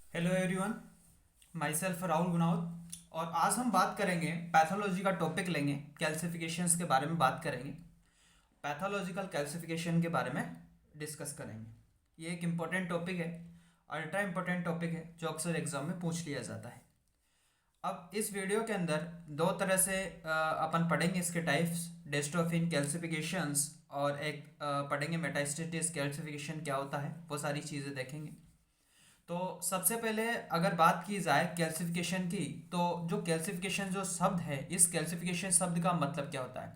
Hello everyone, my self Rahul Gunawat. और आज हम बात करेंगे पैथोलॉजी का टॉपिक लेंगे, कैल्सिफिकेशंस के बारे में बात करेंगे। पैथोलॉजिकल कैल्सिफिकेशन के बारे में डिस्कस करेंगे। ये एक इम्पोर्टेंट टॉपिक है, अल्ट्रा इम्पोर्टेंट टॉपिक है जो अक्सर एग्जाम में पूछ लिया जाता है। अब इस वीडियो के अंदर दो तरह से अपन पढ़ेंगे इसके टाइप्स, डेस्टोफिन कैल्सिफिकेशंस और एक पढ़ेंगे मेटास्टेटिस कैल्सिफिकेशन क्या होता है, वो सारी चीज़ें देखेंगे। तो सबसे पहले अगर बात की जाए कैल्सिफिकेशन की, तो जो कैल्सिफिकेशन जो शब्द है, इस कैल्सिफिकेशन शब्द का मतलब क्या होता है?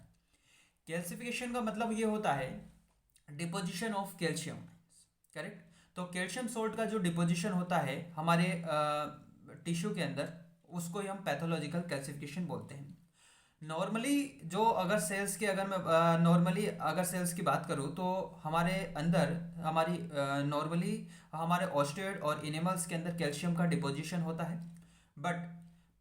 कैल्सिफिकेशन का मतलब ये होता है डिपोजिशन ऑफ कैल्शियम। करेक्ट। तो कैल्शियम सोल्ट का जो डिपोजिशन होता है हमारे टिश्यू के अंदर, उसको ही हम पैथोलॉजिकल कैल्सिफिकेशन बोलते हैं। नॉर्मली जो अगर सेल्स की अगर मैं नॉर्मली अगर सेल्स की बात करूँ तो हमारे अंदर हमारी नॉर्मली हमारे ऑस्टियोइड और एनिमल्स के अंदर कैल्शियम का डिपोजिशन होता है। बट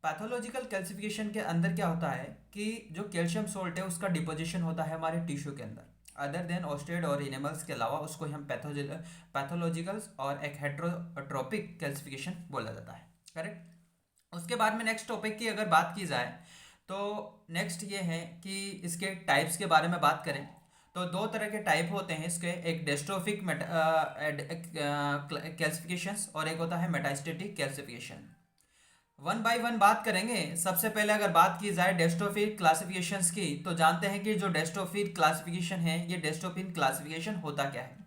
पैथोलॉजिकल कैल्सिफिकेशन के अंदर क्या होता है कि जो कैल्शियम सोल्ट है उसका डिपोजिशन होता है हमारे टिश्यू के अंदर, अदर देन ऑस्टियोइड और एनिमल्स के अलावा, उसको ही हम पैथोलॉजिकल और एक हेट्रोट्रोपिक कैल्सिफिकेशन बोला जाता है। करेक्ट। उसके बाद में नेक्स्ट टॉपिक की अगर बात की जाए तो नेक्स्ट ये है कि इसके टाइप्स के बारे में बात करें तो दो तरह के टाइप होते हैं इसके, एक डेस्ट्रोफिक कैल्सिफिकेशंस और एक होता है metastatic calcification. One by one बात करेंगे। सबसे पहले अगर बात की जाए डेस्ट्रोफिन क्लासिफिकेशंस की, तो जानते हैं कि जो डेस्ट्रोफिन क्लासिफिकेशन है, ये डेस्ट्रोफिन क्लासिफिकेशन होता क्या है।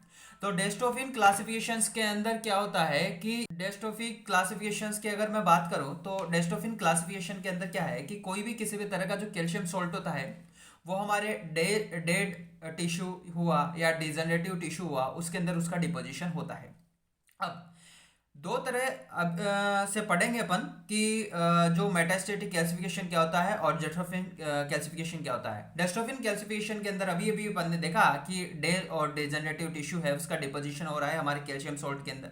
तो डेस्ट्रोफिन क्लासिफिकेशंस के अंदर क्या होता है कि डेस्ट्रोफिन क्लासिफिकेशंस की अगर मैं बात करूं तो डेस्ट्रोफिन क्लासिफिकेशन के अंदर क्या है कि कोई भी किसी भी तरह का जो कैल्शियम सोल्ट होता है वो हमारे डेड टिश्यू हुआ या डिजनरेटिव टिश्यू हुआ, उसके अंदर उसका डिपोजिशन होता है। अब दो तरह से पढ़ेंगे अपन कि जो मेटास्टेटिक कैल्सिफिकेशन क्या होता है और डेस्ट्रोफिन कैल्सिफिकेशन क्या होता है। डेस्ट्रोफिन कैल्सिफिकेशन के अंदर अभी अभी अपन ने देखा कि डेल और डिजनरेटिव टिश्यू है, उसका डिपोजिशन हो रहा है हमारे कैल्शियम सोल्ट के अंदर,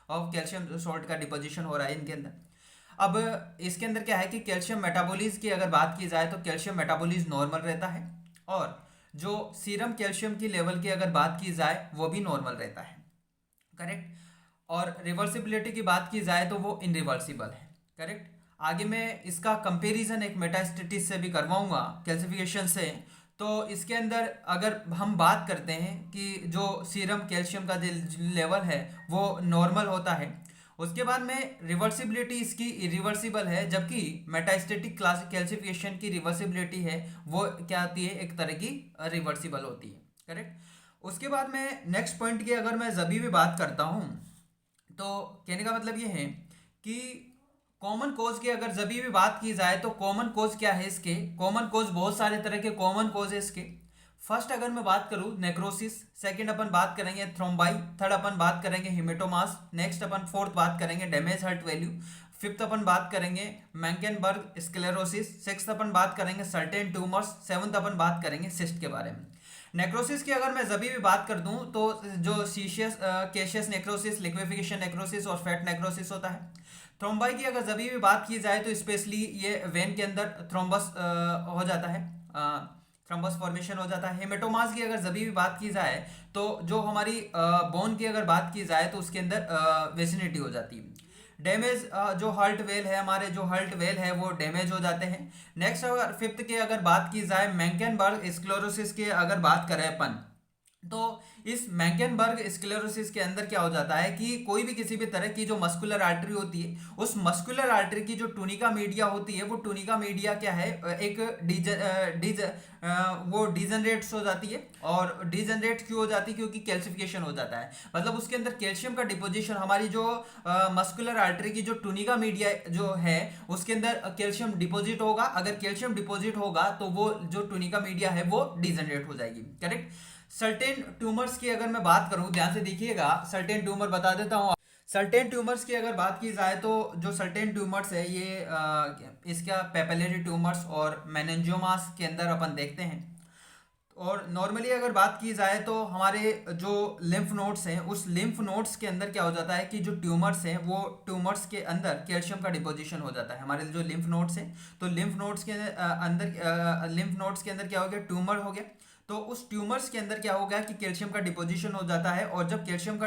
और कैल्शियम सोल्ट का डिपोजिशन हो रहा है इनके अंदर। अब इसके अंदर क्या है कि कैल्शियम मेटाबॉलिज की अगर बात की जाए तो कैल्शियम मेटाबॉलिज नॉर्मल रहता है, और जो सीरम कैल्शियम की लेवल की अगर बात की जाए वो भी नॉर्मल रहता है। करेक्ट। और रिवर्सिबिलिटी की बात की जाए तो वो इनरिवर्सिबल है। करेक्ट। आगे मैं इसका कंपैरिजन एक मेटास्टेटिस से भी करवाऊंगा कैल्सिफिकेशन से। तो इसके अंदर अगर हम बात करते हैं कि जो सीरम कैल्शियम का जो लेवल है वो नॉर्मल होता है, उसके बाद में रिवर्सिबिलिटी इसकी इरिवर्सिबल है, जबकि मेटास्टेटिक क्लास कैल्सिफिकेशन की रिवर्सिबिलिटी है वो क्या आती है, एक तरह की रिवर्सिबल होती है। करेक्ट। उसके बाद में नेक्स्ट पॉइंट की अगर मैं जभी भी बात करता हूँ तो कहने का मतलब ये है कि कॉमन कोज की अगर जभी भी बात की जाए तो कॉमन कोज क्या है इसके, कॉमन कोज बहुत सारे तरह के कॉमन कोज है इसके। फर्स्ट अगर मैं बात करूं नेक्रोसिस, सेकंड अपन बात करेंगे थ्रोम्बाई, थर्ड अपन बात करेंगे हिमेटोमास, नेक्स्ट अपन फोर्थ बात करेंगे डैमेज हार्ट वैल्यू, फिफ्थ अपन बात करेंगे मैंकेनबर्ग स्क्लेरोसिस, सिक्स्थ अपन बात करेंगे सर्टेन ट्यूमर्स, सेवंथ अपन बात करेंगे सिस्ट के बारे में। नेक्रोसिस की अगर मैं जभी भी बात कर दूं तो जो सीशियस केशियस नेक्रोसिस, लिक्विफिकेशन नेक्रोसिस और फैट नेक्रोसिस होता है। थ्रोम्बाई की अगर जभी भी बात की जाए तो स्पेशली ये वेन के अंदर थ्रोम्बस हो जाता है, थ्रोम्बस फॉर्मेशन हो जाता है। हेमेटोमास की अगर जभी भी बात की जाए तो जो हमारी बोन की अगर बात की जाए तो उसके अंदर वेसिनिटी हो जाती है। डैमेज जो हर्ट वेल है, हमारे जो हर्ट वेल है वो डैमेज हो जाते हैं। नेक्स्ट अगर फिफ्थ की अगर बात की जाए मैंकेनबर्ग स्क्लेरोसिस की अगर बात करें अपन, तो इस मैंकेनबर्ग स्क्लेरोसिस के अंदर क्या हो जाता है कि कोई भी किसी भी तरह की जो मस्कुलर आर्टरी होती है, उस मस्कुलर आर्टरी की जो टूनिका मीडिया होती है, वो टूनिका मीडिया क्या है, एक वो डिजनरेट्स हो जाती है। और डिजनरेट क्यों हो जाती है? क्योंकि कैल्सिफिकेशन हो जाता है, मतलब उसके अंदर कैल्शियम का डिपोजिशन, हमारी जो मस्कुलर आर्टरी की जो टूनिका मीडिया जो है उसके अंदर कैल्शियम डिपोजिट होगा। अगर कैल्शियम डिपोजिट होगा तो वो जो टूनिका मीडिया है वो डिजनरेट हो जाएगी। करेक्ट। सर्टेन ट्यूमर्स की अगर मैं बात करूं, ध्यान से देखिएगा, सर्टेन ट्यूमर बता देता हूं। सर्टेन ट्यूमर्स की अगर बात की जाए तो जो सर्टेन ट्यूमर्स है ये इसका पेपिलरी ट्यूमर्स और मेनिंजियोमास के अंदर अपन देखते हैं। और नॉर्मली अगर बात की जाए तो हमारे जो लिम्फ नोड्स हैं, उस लिम्फ नोड्स के अंदर क्या हो जाता है कि जो ट्यूमर्स हैं वो ट्यूमर्स के अंदर कैल्शियम का डिपोजिशन हो जाता है। हमारे जो लिम्फ नोड्स हैं, तो लिम्फ नोड्स के अंदर लिम्फ नोड्स के अंदर क्या हो गया, ट्यूमर हो गया। तो उस ट्यूमर्स के अंदर क्या हो गया कि कैल्शियम का डिपोजिशन हो जाता है, और जब कैल्शियम का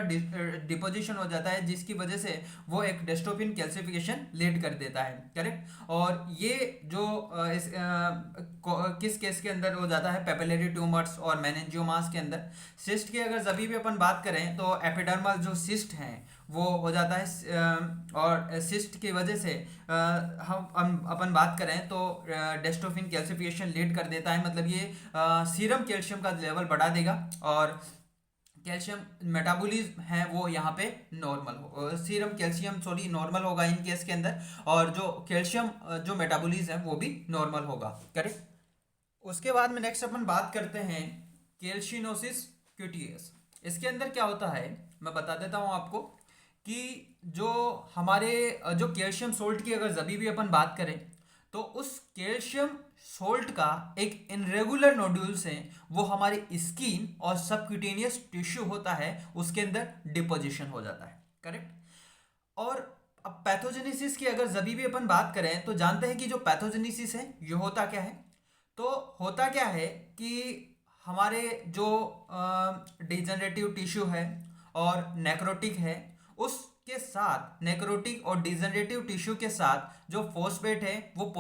डिपोजिशन हो जाता है जिसकी वजह से वो एक डिस्ट्रोफिन कैल्सिफिकेशन लीड कर देता है, करेक्ट। और ये जो किस केस के अंदर हो जाता है, पेपिलरी ट्यूमर्स और मेनिंजियोमास के अंदर। सिस्ट की अगर जभी भी अपन बात करें तो एपिडर्मल जो सिस्ट हैं वो हो जाता है, और सिस्ट की वजह से हम अपन बात करें तो डिस्ट्रोफिन कैल्सिफिकेशन लीड कर देता है, मतलब ये सीरम कैल्शियम का लेवल बढ़ा देगा, और कैल्शियम मेटाबॉलिज्म है वो यहाँ पे नॉर्मल हो, सीरम कैल्शियम सॉरी नॉर्मल होगा इन केस के अंदर, और जो कैल्शियम जो मेटाबॉलिज्म है वो भी नॉर्मल होगा, करेक्ट। उसके बाद में नेक्स्ट अपन बात करते हैं कैल्शिनोसिस क्यूटियस। इसके अंदर क्या होता है मैं बता देता हूँ आपको कि जो हमारे जो कैल्शियम सोल्ट की अगर जभी भी अपन बात करें तो उस कैल्शियम सोल्ट का एक इनरेगुलर नोड्यूल से वो हमारी स्किन और सबक्यूटेनियस टिश्यू होता है उसके अंदर डिपोजिशन हो जाता है, करेक्ट। और अब पैथोजेनेसिस की अगर जभी भी अपन बात करें तो जानते हैं कि जो पैथोजेनेसिस है ये होता क्या है। तो होता क्या है कि हमारे जो डिजेनरेटिव टिश्यू है और नेक्रोटिक है, उसके साथ नेक्रोटिक और डिजेनरेटिव टिश्यू के साथ जो फॉस्फेट है वो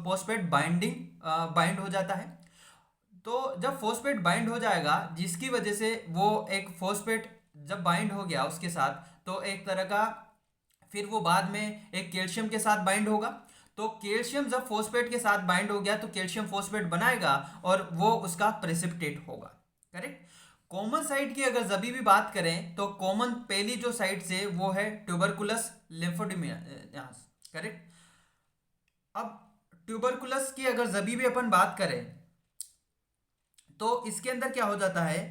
फॉस्फेट बाइंड हो जाता है। तो जब फॉस्फेट बाइंड हो जाएगा जिसकी वजह से वो एक फॉस्फेट जब बाइंड हो गया उसके साथ तो एक तरह का फिर वो बाद में एक कैल्शियम के साथ बाइंड होगा। तो कैल्शियम जब फॉस्फेट के साथ बाइंड हो गया तो कैल्शियम फॉस्फेट बनाएगा और वो उसका प्रेसिपिटेट होगा, करेक्ट। कॉमन साइट की अगर जभी भी बात करें तो कॉमन पहली जो साइट से वो है ट्यूबरकुलस लिम्फोडेमियास, करेक्ट। अब ट्यूबरकुलस की अगर जभी भी अपन बात करें तो इसके अंदर क्या हो जाता है,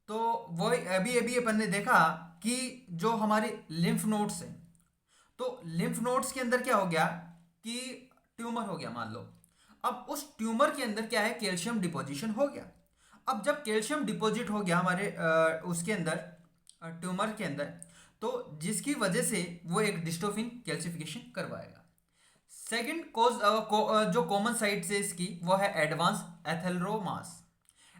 तो वो अभी अभी अपन ने देखा कि जो हमारे लिम्फ नोड्स हैं, तो लिम्फ नोड्स के अंदर क्या हो गया कि ट्यूमर हो गया मान लो। अब उस ट्यूमर के अंदर क्या है, कैल्शियम डिपोजिशन हो गया। अब जब कैल्शियम डिपॉजिट हो गया हमारे उसके अंदर ट्यूमर के अंदर, तो जिसकी वजह से वो एक डिस्ट्रोफिन कैल्सिफिकेशन करवाएगा। सेकंड जो कॉमन साइट से इसकी वो है एडवांस एथेरोमास।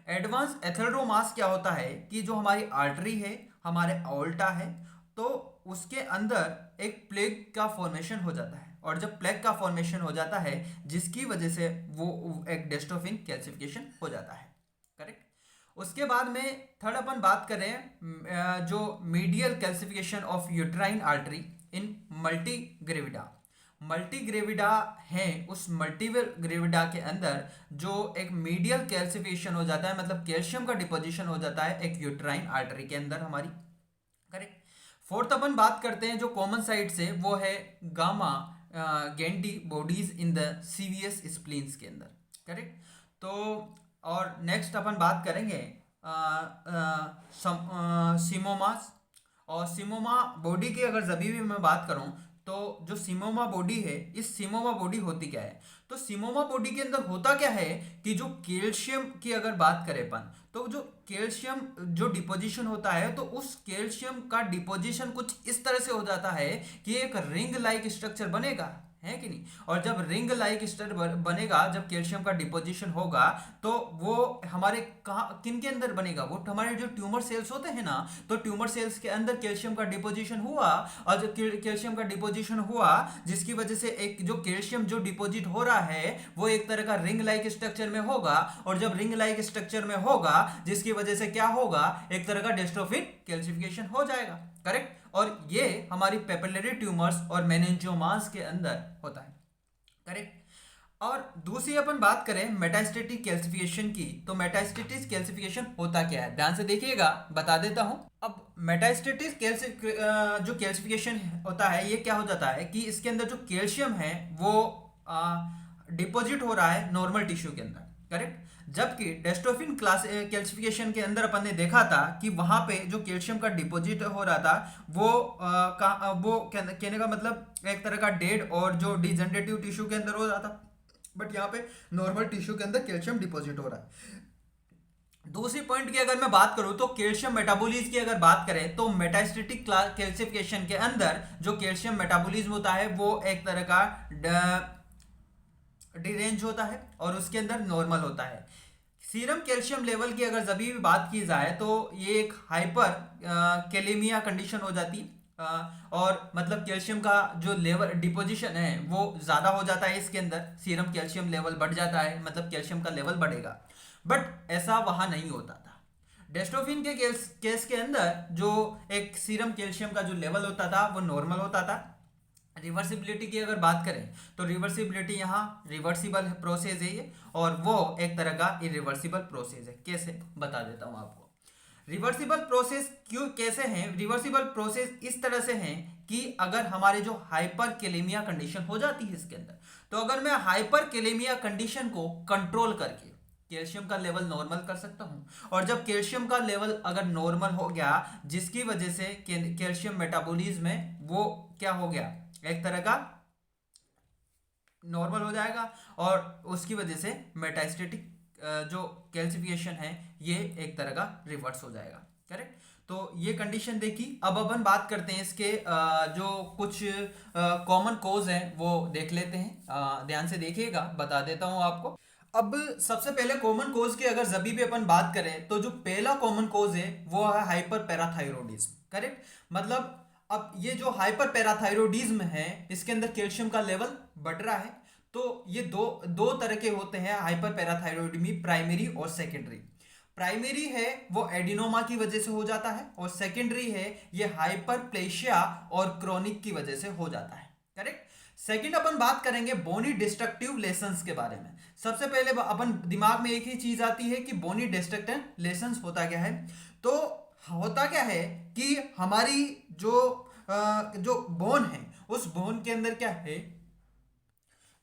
एडवांस एथेरोमास क्या होता है कि जो हमारी आर्टरी है, हमारे ऑल्टा है, तो उसके अंदर एक प्लेग का फॉर्मेशन हो जाता है, और जब प्लेग का फॉर्मेशन हो जाता है जिसकी वजह से वो एक डिस्ट्रोफिन कैल्सिफिकेशन हो जाता है, करेक्ट। उसके बाद में थर्ड अपन बात करें जो medial calcification of uterine artery in multi gravida. Multi gravida है, उस मल्टीपल ग्रेविडा के अंदर जो एक मीडियल कैल्सिफिकेशन हो जाता है, मतलब कैल्शियम का डिपोजिशन हो जाता है एक यूट्राइन आर्टरी के अंदर हमारी, करेक्ट। फोर्थ अपन बात करते हैं जो कॉमन साइट से वो है gamma Gendi bodies in the सीवियस स्प्लीन्स के अंदर, करेक्ट। तो और नेक्स्ट अपन बात करेंगे सिमोमास। और सिमोमा बॉडी की अगर जभी भी मैं बात करूं तो जो सिमोमा बॉडी है, इस सिमोमा बॉडी होती क्या है, तो सिमोमा बॉडी के अंदर होता क्या है कि जो कैल्शियम की अगर बात करें अपन तो जो कैल्शियम जो डिपोजिशन होता है तो उस कैल्शियम का डिपोजिशन कुछ इस तरह से हो जाता है कि एक रिंग लाइक स्ट्रक्चर बनेगा, है कि नहीं। और जब रिंग लाइक स्ट्रक्चर बनेगा, जब कैल्शियम का डिपोजिशन होगा तो वो हमारे कहाँ किन के अंदर बनेगा, वो हमारे जो ट्यूमर सेल्स होते हैं ना, तो ट्यूमर सेल्स के अंदर कैल्शियम का डिपोजिशन हुआ, और जब कैल्शियम का डिपोजिशन हुआ जिसकी वजह से एक जो कैल्शियम जो डिपोजिट हो रहा है वो एक तरह का रिंग लाइक स्ट्रक्चर में होगा, और जब रिंग लाइक स्ट्रक्चर में होगा जिसकी वजह से क्या होगा, एक तरह का डिस्ट्रोफिन कैल्सिफिकेशन हो जाएगा, करेक्ट। और ये हमारी पेपिलरी ट्यूमर्स और मेनिंजियोमास के अंदर होता है, करेक्ट। और दूसरी अपन बात करें मेटास्टेटिक कैल्सिफिकेशन की, तो मेटास्टेटिक कैल्सिफिकेशन होता क्या है, ध्यान से देखिएगा, बता देता हूं। अब मेटास्टेटिक जो कैल्सिफिकेशन होता है ये क्या हो जाता है कि इसके अंदर जो कैल्शियम है वो डिपॉजिट हो रहा है नॉर्मल टिश्यू के अंदर, करेक्ट। जबकि डिस्ट्रोफिन क्लास कैल्सिफिकेशन के अंदर अपन ने देखा था कि वहां पे जो कैल्शियम का डिपॉजिट हो रहा था वो कहने का मतलब एक तरह का डेड और जो डिजेनरेटिव टिश्यू के अंदर हो रहा था, बट यहाँ पे नॉर्मल टिश्यू के अंदर कैल्शियम डिपॉजिट हो रहा है। दूसरी पॉइंट की अगर मैं बात करूं तो कैल्शियम मेटाबॉलिज्म की अगर बात करें तो मेटास्टेटिक कैल्सिफिकेशन के अंदर जो कैल्शियम मेटाबॉलिज्म होता है वो एक तरह का डिरेंज होता है और उसके अंदर नॉर्मल होता है। सीरम कैल्शियम लेवल की अगर जब भी बात की जाए तो ये एक हाइपर कैलेमिया कंडीशन हो जाती है। और मतलब कैल्शियम का जो लेवल डिपोजिशन है वो ज़्यादा हो जाता है, इसके अंदर सीरम कैल्शियम लेवल बढ़ जाता है, मतलब कैल्शियम का लेवल बढ़ेगा। बट ऐसा वहाँ नहीं होता था। डेस्टोफिन के केस के अंदर जो एक सीरम कैल्शियम का जो लेवल होता था वो नॉर्मल होता था। रिवर्सिबिलिटी की अगर बात करें तो रिवर्सिबिलिटी यहाँ रिवर्सिबल प्रोसेस है ये, और वो एक तरह का इरिवर्सिबल प्रोसेस है। कैसे बता देता हूँ आपको। रिवर्सिबल प्रोसेस क्यों कैसे हैं? रिवर्सिबल प्रोसेस इस तरह से हैं कि अगर हमारे जो हाइपर कैलेमिया कंडीशन हो जाती है इसके अंदर, तो अगर मैं हाइपर कैलेमिया कंडीशन को कंट्रोल करके कैल्शियम का लेवल नॉर्मल कर सकता हूं, और जब कैल्शियम का लेवल अगर नॉर्मल हो गया जिसकी वजह से कैल्शियम मेटाबॉलिज्म में वो क्या हो गया, एक तरह का नॉर्मल हो जाएगा, और उसकी वजह से मेटास्टेटिक जो कैल्सिफिकेशन है ये एक तरह का रिवर्स हो जाएगा। करेक्ट। तो ये कंडीशन देखी। अब अपन बात करते हैं इसके जो कुछ कॉमन कोज हैं वो देख लेते हैं। ध्यान से देखिएगा, बता देता हूँ आपको। अब सबसे पहले कॉमन कोज की अगर जब भी अपन बात करें तो जो पहला कॉमन कोज है वो है हाइपर पैराथायरोडिज्म। करेक्ट। मतलब अब ये जो हाइपर पैराथायरोडिज्म है इसके अंदर कैल्शियम का लेवल बढ़ रहा है। तो ये दो दो तरह के होते हैं हाइपर पैराथायरोडिज्म, प्राइमरी और सेकेंडरी। प्राइमरी है वो एडिनोमा की वजह से हो जाता है, और सेकेंडरी है ये हाइपरप्लेशिया और क्रोनिक की वजह से हो जाता है। करेक्ट। सेकंड अपन बात करेंगे बोनी डिस्ट्रक्टिव लेसन्स के बारे में। सबसे पहले अपन दिमाग में एक ही चीज आती है कि बोनी डिस्ट्रक्टिव लेसन्स होता क्या है। तो होता क्या है कि हमारी जो बोन है उस बोन के अंदर क्या है,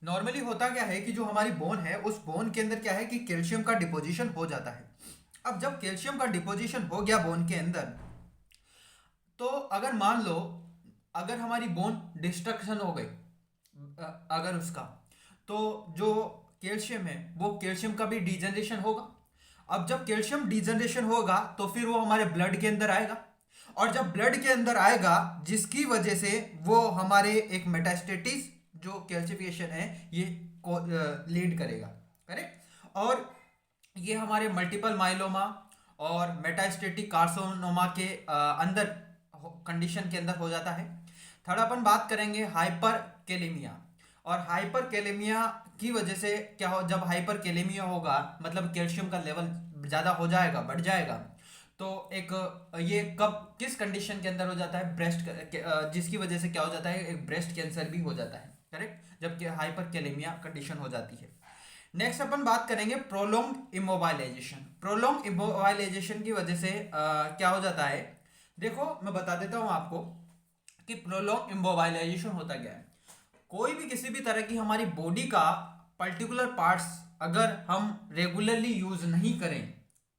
नॉर्मली होता क्या है कि जो हमारी बोन है उस बोन के अंदर क्या है कि कैल्शियम का डिपोजिशन हो जाता है। अब जब कैल्शियम का डिपोजिशन हो गया बोन के अंदर, तो अगर मान लो अगर हमारी बोन डिस्ट्रक्शन हो गई अगर उसका, तो जो कैल्शियम है वो कैल्शियम का भी डिजनरेशन होगा। अब जब कैल्शियम डिजनरेशन होगा तो फिर वो हमारे ब्लड के अंदर आएगा, और जब ब्लड के अंदर आएगा जिसकी वजह से वो हमारे एक मेटास्टेटिस जो कैल्सिफिकेशन है ये को लीड करेगा। करेक्ट। और ये हमारे मल्टीपल माइलोमा और मेटास्टेटिक कार्सिनोमा के अंदर कंडीशन के अंदर हो जाता है। थर्ड अपन बात करेंगे हाइपर कैलेमिया। और हाइपर कैलेमिया की वजह से क्या हो, जब हाइपर कैलेमिया होगा मतलब कैल्शियम का लेवल ज़्यादा हो जाएगा, बढ़ जाएगा, तो एक ये कब किस कंडीशन के अंदर हो जाता है, ब्रेस्ट, जिसकी वजह से क्या हो जाता है, एक ब्रेस्ट कैंसर भी हो जाता है। करेक्ट। जबकि हाइपर कैलेमिया कंडीशन हो जाती है। नेक्स्ट अपन बात करेंगे प्रोलॉन्ग इमोबाइलाइजेशन। प्रोलॉन्ग इमोबाइलाइजेशन की वजह से क्या हो जाता है, देखो मैं बता देता हूँ आपको कि प्रोलॉन्ग इमोबाइलाइजेशन होता क्या है। कोई भी किसी भी तरह की हमारी बॉडी का पर्टिकुलर पार्ट्स अगर हम रेगुलरली यूज नहीं करें,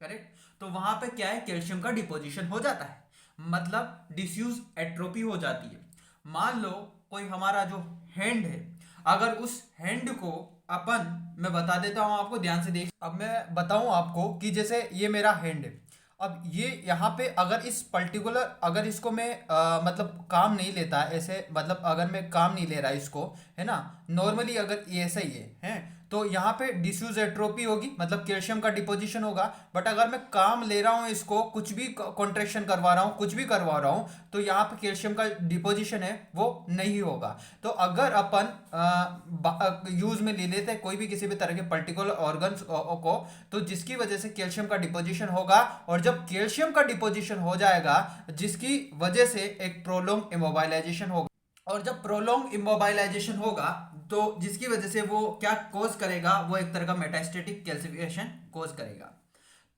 करेक्ट, तो वहां पे क्या है कैल्शियम का डिपोजिशन हो जाता है, मतलब डिस्यूज एट्रोपी हो जाती है। मान लो कोई हमारा जो हैंड है, अगर उस हैंड को अपन, मैं बता देता हूं आपको, ध्यान से देख। अब मैं बताऊं आपको कि जैसे ये मेरा हैंड है, अब ये यहाँ पे अगर इस पर्टिकुलर अगर इसको मैं मतलब काम नहीं लेता ऐसे, मतलब अगर मैं काम नहीं ले रहा इसको, है ना, नॉर्मली अगर ये ऐसा ही है तो यहाँ पे डिस्यूज एट्रोपी होगी, मतलब कैल्शियम का डिपोजिशन होगा। बट अगर मैं काम ले रहा हूँ इसको, कुछ भी कॉन्ट्रेक्शन करवा रहा हूँ, कुछ भी करवा रहा हूँ, तो यहाँ पे कैल्शियम का डिपोजिशन है वो नहीं होगा। तो अगर अपन यूज में ले लेते हैं कोई भी किसी भी तरह के पर्टिकुलर ऑर्गन्स को, तो जिसकी वजह से कैल्शियम का डिपोजिशन होगा, और जब कैल्शियम का डिपोजिशन हो जाएगा जिसकी वजह से एक प्रोलॉन्ग इमोबाइलाइजेशन होगा, और जब प्रोलॉन्ग इमोबाइलाइजेशन होगा तो जिसकी वजह से वो क्या कोज करेगा, वो एक तरह का मेटास्टेटिक कैल्सिफिकेशन कोज करेगा।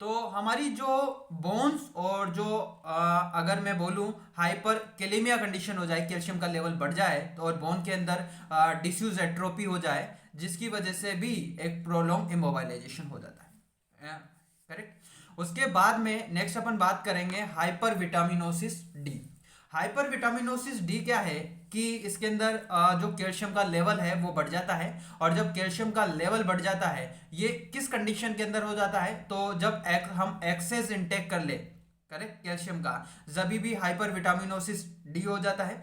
तो हमारी जो बोन्स और जो अगर मैं बोलूं हाइपर कैलेमिया कंडीशन हो जाए, कैल्शियम का लेवल बढ़ जाए तो, और बोन के अंदर डिस्यूज एट्रोपी हो जाए जिसकी वजह से भी एक प्रोलॉन्ग इमोबाइलाइजेशन हो जाता है। करेक्ट। उसके बाद में नेक्स्ट अपन बात करेंगे hyper vitaminosis D. Hyper vitaminosis D क्या है कि इसके अंदर जो कैल्शियम का लेवल है वो बढ़ जाता है, और जब कैल्शियम का लेवल बढ़ जाता है ये किस कंडीशन के अंदर हो जाता है, तो जब हम एक्सेस इंटेक कर ले, करेक्ट, कैल्शियम का, जब भी हाइपर विटामिनोसिस डी हो जाता है।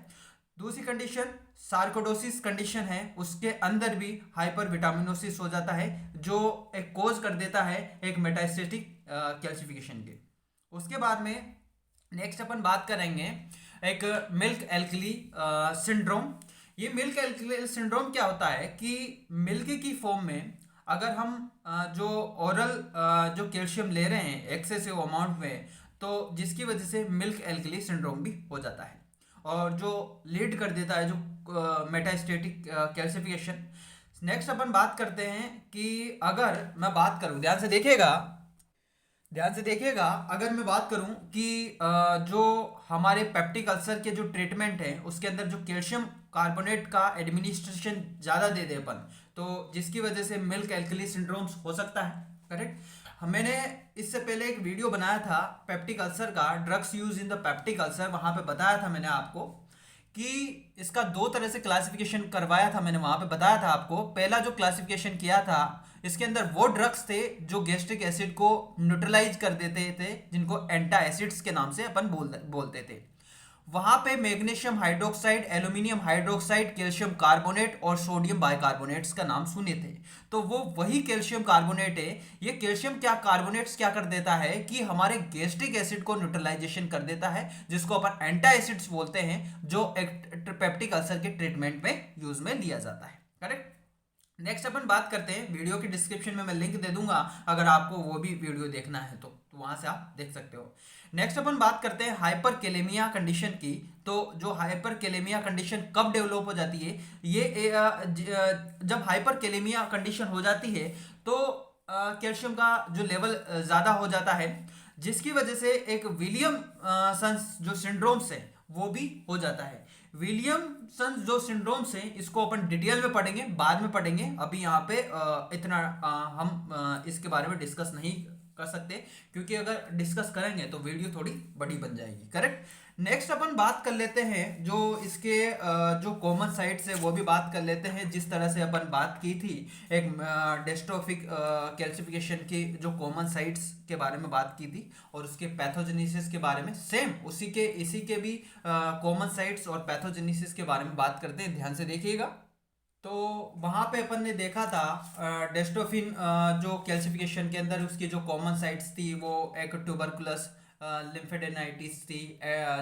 दूसरी कंडीशन सार्कोडोसिस कंडीशन है, उसके अंदर भी हाइपर विटामिनोसिस हो जाता है जो एक कोज कर देता है एक मेटास्टेटिक कैल्सिफिकेशन के। उसके बाद में नेक्स्ट अपन बात करेंगे एक मिल्क एल्कली सिंड्रोम। ये मिल्क एल्कली सिंड्रोम क्या होता है कि मिल्क की फॉर्म में अगर हम जो ओरल जो कैल्शियम ले रहे हैं एक्सेसिव अमाउंट में, तो जिसकी वजह से मिल्क एल्कली सिंड्रोम भी हो जाता है और जो लीड कर देता है जो मेटास्टेटिक कैल्सिफिकेशन। नेक्स्ट अपन बात करते हैं कि अगर मैं बात करूं, ध्यान से देखिएगा, अगर मैं बात करूं कि जो हमारे पेप्टिक अल्सर के जो ट्रीटमेंट है उसके अंदर जो कैल्शियम कार्बोनेट का एडमिनिस्ट्रेशन ज़्यादा दे दे अपन, तो जिसकी वजह से मिल्क एल्कली सिंड्रोम्स हो सकता है। करेक्ट। मैंने इससे पहले एक वीडियो बनाया था पेप्टिक अल्सर का, drugs use in the peptic ulcer. वहां पे बताया था मैंने आपको कि इसका दो तरह से क्लासिफिकेशन करवाया था। मैंने वहां पे बताया था आपको, पहला जो क्लासिफिकेशन किया था इसके अंदर वो ड्रग्स थे जो गैस्ट्रिक एसिड को न्यूट्रलाइज कर देते थे, जिनको एंटा एसिड्स के नाम से अपन बोलते थे। वहां पे magnesium hydroxide, aluminium hydroxide, calcium carbonate और सोडियम बाइकार्बोनेट्स का नाम सुने थे। तो वो वही कैल्शियम कार्बोनेट है। ये कैल्शियम क्या कार्बोनेट्स क्या कर देता है कि हमारे गैस्ट्रिक एसिड को न्यूट्रलाइजेशन कर देता है, जिसको अपन एंटा एसिड्स बोलते हैं, जो पेप्टिक अल्सर के ट्रीटमेंट में यूज में लिया जाता है। करेक्ट। नेक्स्ट अपन बात करते हैं, वीडियो की डिस्क्रिप्शन में मैं लिंक दे दूंगा, अगर आपको वो भी वीडियो देखना है तो वहां से आप देख सकते हो। नेक्स्ट अपन बात करते हैं हाइपर कैलेमिया कंडीशन की। तो जो हाइपर कैलेमिया कंडीशन कब डेवलप हो जाती है, ये जब हाइपर कैलेमिया कंडीशन हो जाती है तो कैल्शियम का जो लेवल ज़्यादा हो जाता है, जिसकी वजह से एक विलियमसन्स जो सिंड्रोम्स है वो भी हो जाता है। विलियमसन जो सिंड्रोम्स है इसको अपन डिटेल में पढ़ेंगे, बाद में पढ़ेंगे। अभी यहाँ पे इतना हम इसके बारे में डिस्कस नहीं कर सकते, क्योंकि अगर डिस्कस करेंगे तो वीडियो थोड़ी बड़ी बन जाएगी। करेक्ट। नेक्स्ट अपन बात कर लेते हैं जो इसके जो कॉमन साइट्स है वो भी बात कर लेते हैं। जिस तरह से अपन बात की थी एक डिस्ट्रोफिक कैल्सिफिकेशन की जो कॉमन साइट्स के बारे में बात की थी और उसके पैथोजेनेसिस के बारे में, सेम इसी के भी कॉमन साइट्स और पैथोजेनेसिस के बारे में बात करते हैं। ध्यान से देखिएगा। तो वहाँ पे अपन ने देखा था डेस्टोफिन जो कैल्सिफिकेशन के अंदर उसकी जो कॉमन साइट्स थी वो एक ट्यूबरकुलस लिम्फेडेनाइटिस थी,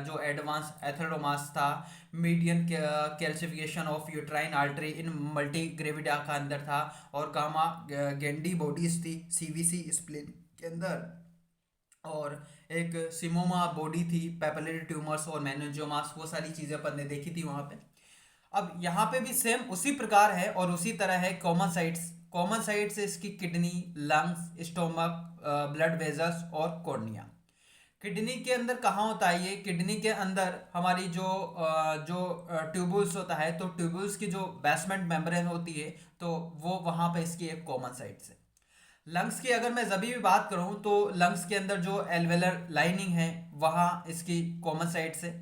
जो एडवांस एथेरोमास था, median calcification of uterine artery in multi gravida का अंदर था, और गामा गेंडी बॉडीज थी सीवीसी स्प्लिन के अंदर, और एक सिमोमा बॉडी थी, पेपिलरी ट्यूमर्स और मेनिंजियोमास, वो सारी चीज़ें अपन ने देखी थी वहाँ पे। अब यहाँ पे भी सेम उसी प्रकार है और उसी तरह है कॉमन साइट्स इसकी kidney, lungs, stomach, blood vessels और कॉर्निया। किडनी के अंदर कहाँ होता है ये? किडनी के अंदर हमारी जो ट्यूबुल्स होता है, तो ट्यूबुल्स की जो बेसमेंट मेम्ब्रेन होती है तो वो वहाँ पे इसकी एक कॉमन साइट्स है। लंग्स की अगर मैं जब भी बात करूँ तो लंग्स के अंदर जो एल्वेलर लाइनिंग है वहाँ इसकी कॉमन साइट्स है।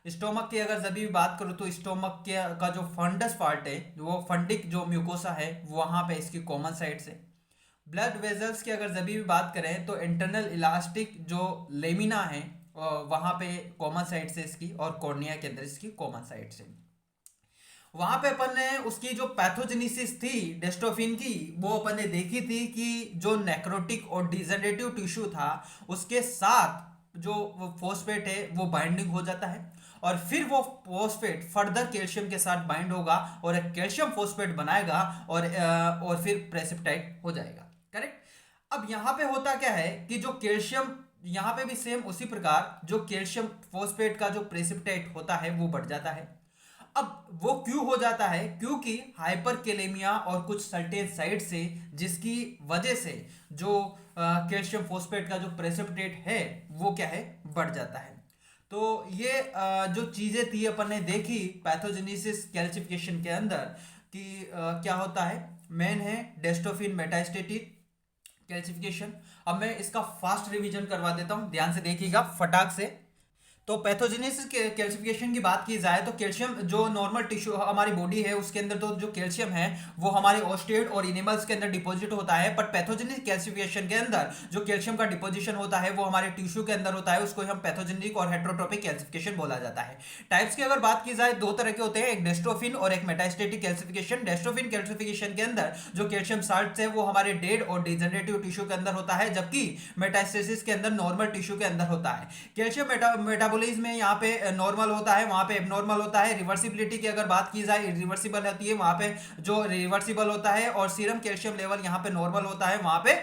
स्टोमक की अगर जब भी बात करूँ तो स्टोमक के का जो फंडस पार्ट है, वो फंडिक जो म्यूकोसा है, वहाँ पे इसकी कॉमन साइट्स है। ब्लड वेजल्स की अगर जब भी बात करें तो इंटरनल इलास्टिक जो लेमिना है वहाँ पे कॉमन साइट्स है इसकी, और कॉर्निया के अंदर इसकी कॉमन साइट्स है। वहां पे अपन ने उसकी जो पैथोजेनेसिस थी डेस्टोफिन की, वो अपन ने देखी थी कि जो नेक्रोटिक और डिजेनरेटिव टिश्यू था उसके साथ जो फॉस्फेट है वो बाइंडिंग हो जाता है, और फिर वो फॉस्फेट फर्दर कैल्शियम के साथ बाइंड होगा और एक कैल्शियम फॉस्फेट बनाएगा और फिर प्रेसिपिटाइट हो जाएगा। करेक्ट। अब यहाँ पे होता क्या है कि जो कैल्शियम, यहाँ पे भी सेम उसी प्रकार जो कैल्शियम फॉस्फेट का जो प्रेसिपिटेट होता है वो बढ़ जाता है। अब वो क्यों हो जाता है? क्योंकि हाइपरकेलेमिया और कुछ सर्टेन साइट से, जिसकी वजह से जो कैल्शियम फॉस्फेट का जो प्रेसिपिटेट है वो क्या है, बढ़ जाता है। तो ये जो चीज़ें थी अपन ने देखी पैथोजेनेसिस कैल्सिफिकेशन के अंदर कि क्या होता है। मेन है डेस्टोफिन मेटास्टेटिक कैल्सिफिकेशन। अब मैं इसका फास्ट रिवीजन करवा देता हूँ, ध्यान से देखिएगा फटाक से। तो पैथोजेनेसिस के कैल्सिफिकेशन की बात की जाए तो कैल्शियम जो नॉर्मल टिश्यू हमारी बॉडी है उसके अंदर तो जो कैल्शियम है वो हमारे ऑस्टियोइड और एनिमल्स के अंदर डिपॉजिट होता है, बट पैथोजेनिक कैल्सिफिकेशन के अंदर जो कैल्शियम का डिपोजिशन होता है वो हमारे टिश्यू के अंदर होता है, उसको हम पैथोजेनिक और हेट्रोट्रोपिक कैल्सिफिकेशन बोला जाता है। टाइप्स की अगर बात की जाए दो तरह के होते हैं, एक डेस्ट्रोफिन और एक मेटास्टेटिक कैल्सिफिकेशन। डेस्ट्रोफिन कैल्सिफिकेशन के अंदर जो कैल्शियम साल्ट है वो हमारे डेड और डिजनरेटिव टिश्यू के अंदर होता है, जबकि मेटास्टेसिस के अंदर नॉर्मल टिश्यू के अंदर होता है। कैल्शियम मेटाबॉलिज्म में यहाँ पे नॉर्मल होता है, वहां पे एबनॉर्मल होता है। रिवर्सिबिलिटी की अगर बात की जाए रिवर्सिबल होती है, वहां पे जो रिवर्सिबल होता है। और सीरम कैल्शियम लेवल यहाँ पे नॉर्मल होता है, वहां पे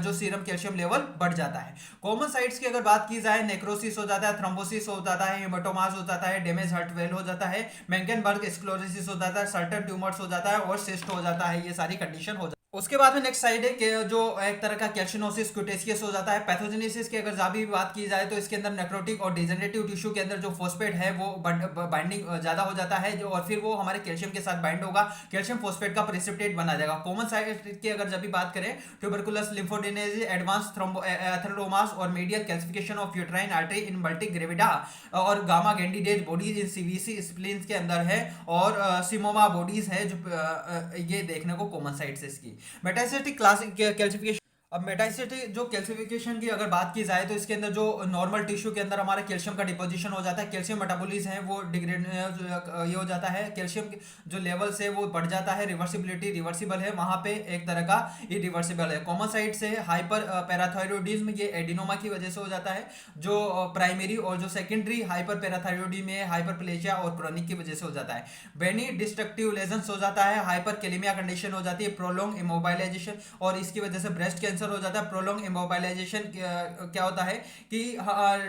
जो सीरम कैल्शियम लेवल बढ़ जाता है। कॉमन साइट्स की अगर बात की जाए नेक्रोसिस हो जाता है, थ्रोम्बोसिस हो जाता है, हेमाटोमास हो जाता है, डैमेज हार्ट वेल हो जाता है, मैंकेनबर्ग स्क्लेरोसिस हो जाता है, सर्टेन ट्यूमर्स हो जाता है और सिस्ट हो जाता है। ये सारी कंडीशन हो जाती है। उसके बाद में नेक्स्ट साइड है कि जो एक तरह का कैल्सिनोसिस क्यूटेशियस हो जाता है। पैथोजेनेसिस की अगर भी बात की जाए तो इसके अंदर नेक्रोटिक और डिजनरेटिव टिश्यू के अंदर जो फॉस्फेट है वो बाइंडिंग ज़्यादा हो जाता है, जो और फिर वो हमारे कैल्शियम के साथ बाइंड होगा, कैल्शियम फॉस्फेट का प्रेसिपिटेट बना जाएगा। कॉमन साइड की अगर भी बात करें ट्यूबरकुलस, लिम्फोडेनेसिस, एडवांस एथेरोमास और medial calcification of uterine artery इन मल्टीग्रेविडा और गामा गैंडीडेज बॉडीज इन सीवीसी स्प्लीन्स के अंदर है, और सिमोमा बॉडीज है जो ये देखने को कॉमन साइड से इसकी मेटास्टेटिक क्लास कैल्सिफिकेशन। अब मेटास्टेटिक जो कैल्सिफिकेशन की अगर बात की जाए तो इसके अंदर जो नॉर्मल टिश्यू के अंदर हमारा कैल्शियम का डिपोजिशन हो जाता है, कैल्शियम मेटाबॉलिज्म है वो डिग्रेड ये हो जाता है, कैल्शियम जो लेवल्स है वो बढ़ जाता है। रिवर्सिबिलिटी रिवर्सिबल है, वहां पे एक तरह का इरिवर्सिबल है। कॉमन साइड से हाइपर पैराथायरॉयडिज्म, ये एडिनोमा की वजह से हो जाता है, जो प्राइमरी और जो सेकेंडरी हाइपर पैराथायरॉयडिज्म है हाइपरप्लेजिया और क्रोनिक की वजह से हो जाता है। बेनी डिस्ट्रक्टिव लेजन्स हो जाता है, हाइपर कैलेमिया कंडीशन हो जाती है, प्रोलॉन्ग इमोबाइलाइजेशन और इसकी वजह से ब्रेस्ट कैंसर हो जाता है। प्रोलॉन्ग इमोबाइलाइजेशन क्या होता है कि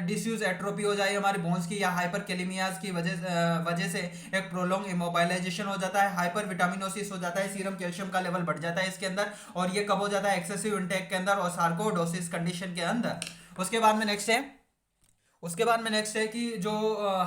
डिस्यूज एट्रोपी हो जाए हमारे बोन्स की, या हाइपर कैलेमियाज की वजह से एक प्रोलॉन्ग इमोबाइलाइजेशन हो जाता है। हाइपर विटामिनोसिस हो जाता है, सीरम कैल्शियम का लेवल बढ़ जाता है इसके अंदर, और ये कब हो जाता है एक्सेसिव इंटेक के अंदर और सार्कोडोसिस कंडीशन के अंदर। उसके बाद में नेक्स्ट है कि जो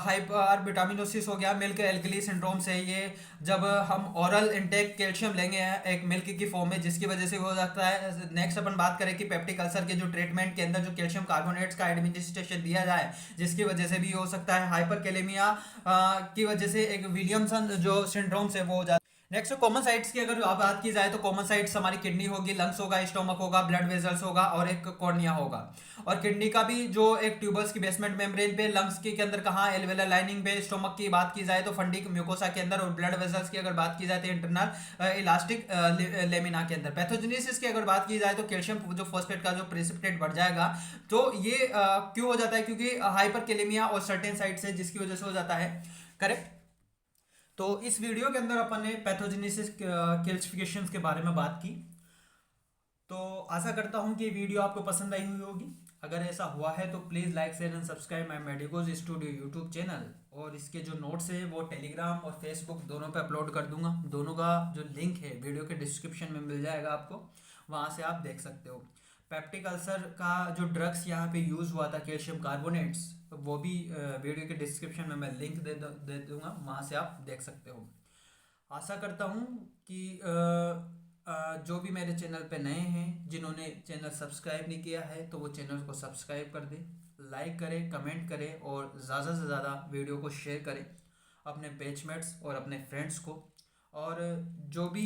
हाइपर विटामिनोसिस हो गया, मिल्क एल्कली सिंड्रोम से, ये जब हम ओरल इंटेक कैल्शियम लेंगे एक मिल्क की फॉर्म में, जिसकी वजह से हो सकता है। नेक्स्ट अपन बात करें कि पेप्टिक अल्सर के जो ट्रीटमेंट के अंदर जो कैल्शियम कार्बोनेट्स का एडमिनिस्ट्रेशन दिया जाए, जिसकी वजह से भी हो सकता है। हाइपर कैलेमिया की वजह से एक विलियमसन जो सिंड्रोम से वो हो जाता है। नेक्स्ट कॉमन साइट्स की अगर बात की जाए तो कॉमन साइट्स हमारी किडनी होगी, लंग्स होगा, स्टोमक होगा, ब्लड वेजल्स होगा और एक कॉर्निया होगा। और किडनी का भी जो एक ट्यूबल्स की बेसमेंट मेम्ब्रेन पे, लंग्स के अंदर कहाँ एल्वेलर लाइनिंग पे, स्टोमक की बात की जाए तो फंडिक म्यूकोसा के अंदर, और ब्लड वेजल्स की अगर बात की जाए तो इंटरनल इलास्टिक लेमिना के अंदर। पैथोजेनेसिस की अगर बात की जाए तो कैल्शियम जो फॉस्फेट का जो प्रेसिपिटेट बढ़ जाएगा, तो ये क्यों हो जाता है, क्योंकि हाइपर कैलेमिया और सर्टेन साइट से जिसकी वजह से हो जाता है। करेक्ट। तो इस वीडियो के अंदर अपन ने पैथोजेनेसिस कैल्सिफिकेशन के बारे में बात की। तो आशा करता हूँ कि ये वीडियो आपको पसंद आई हुई होगी। अगर ऐसा हुआ है तो please like share and subscribe my medicos studio YouTube channel, और इसके जो नोट्स है वो टेलीग्राम और फेसबुक दोनों पे अपलोड कर दूंगा। दोनों का जो लिंक है वीडियो के डिस्क्रिप्शन में मिल जाएगा आपको, वहाँ से आप देख सकते हो। पेप्टिक अल्सर का जो ड्रग्स यहाँ पे यूज़ हुआ था कैल्शियम कार्बोनेट्स, वो भी वीडियो के डिस्क्रिप्शन में मैं लिंक दे दूंगा, वहाँ से आप देख सकते हो। आशा करता हूँ कि जो भी मेरे चैनल पे नए हैं, जिन्होंने चैनल सब्सक्राइब नहीं किया है, तो वो चैनल को सब्सक्राइब कर दें, लाइक करें, कमेंट करें और ज़्यादा से ज़्यादा वीडियो को शेयर करें अपने बैचमेट्स और अपने फ्रेंड्स को। और जो भी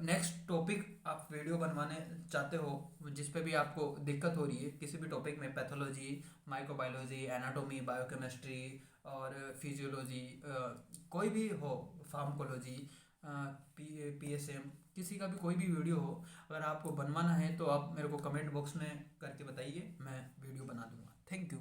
नेक्स्ट टॉपिक आप वीडियो बनवाने चाहते हो, जिस पे भी आपको दिक्कत हो रही है किसी भी टॉपिक में, पैथोलॉजी, माइक्रोबायोलॉजी, एनाटोमी, बायोकेमिस्ट्री और फिजियोलॉजी, कोई भी हो, फार्माकोलॉजी, पीएसएम, किसी का भी कोई भी वीडियो हो, अगर आपको बनवाना है तो आप मेरे को कमेंट बॉक्स में करके बताइए, मैं वीडियो बना दूंगा। Thank you.